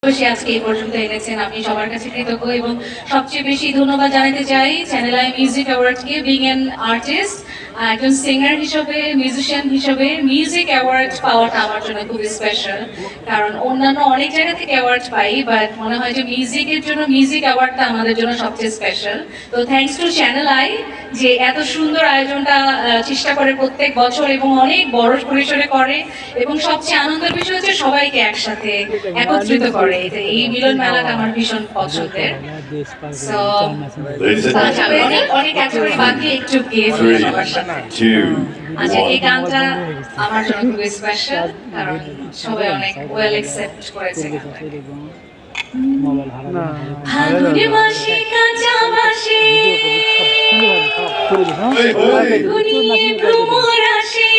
সে আজকে এই পর্যন্ত এনেছেন, আমি সবার কাছে কৃতজ্ঞ এবং সবচেয়ে বেশি ধন্যবাদ জানাতে চাই চ্যানেল আই মিউজিক অ্যাওয়ার্ডকে। বিং অ্যান আর্টিস্ট, একজন সিঙ্গার হিসেবে, মিউজিশিয়ান হিসেবে মিউজিক অ্যাওয়ার্ড পাওয়াটা আমার জন্য খুবই স্পেশাল। কারণ অন্যান্য অনেক জায়গা থেকে অ্যাওয়ার্ড পাই, বাট মনে হয় যে মিউজিকের জন্য মিউজিক অ্যাওয়ার্ডটা আমাদের জন্য সবচেয়ে স্পেশাল। তো থ্যাঙ্কস টু চ্যানেল আই যে এত সুন্দর আয়োজনটা চেষ্টা করে প্রত্যেক বছর এবং অনেক বড় পরিসরে করে, এবং সবচেয়ে আনন্দের বিষয় হচ্ছে সবাইকে একসাথে একত্রিত করে। এই মিলন মেলাটা আমার ভীষণ পছন্দের। অনেক একেবারে বাকি একটু গিয়ে সবার সাথে। আচ্ছা, এই গানটা আমার জন্য খুবই স্পেশাল কারণ সবাই অনেক ওয়েল অ্যাকসেপ্ট করেছে। ফাগুনে মাসে কাঁচা বাসে গুনগুনিয়ে ভ্রমর আসে,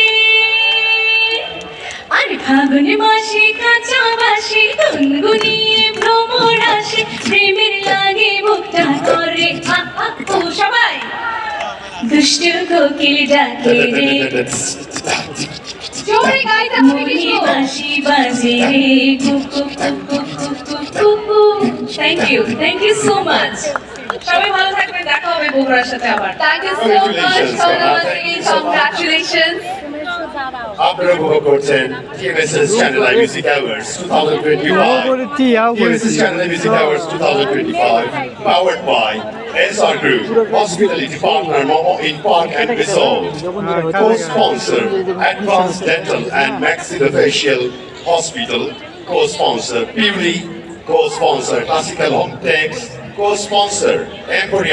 আরে ফাগুনে মাসে কাঁচা বাসে গুনগুনিয়ে ভ্রমর আসে, প্রেমের লাগে বুকটা করে ও সবাই দুষ্ট কোকিল ডাকে রে, জোরে গাইতে হবে কিছু, বাঁশি বাজে রে কুকু কুকু কুকু কুকু। Thank you so much. সবাই ভালো থাকবেন, দেখা হবে বগুড়ার সাথে আবার। Thank you so much, congratulations. আপনারা উপভোগ করছেন TMS's Channel I Music Awards 2025. TMS's Channel I Music Awards 2025, powered by SR Group, Hospitality Partner Momo in Park and Resort, co-sponsor Advanced Dental and Maxillofacial Hospital, co-sponsor Purely, co-sponsor Classical Home Techs, co-sponsor Emporium.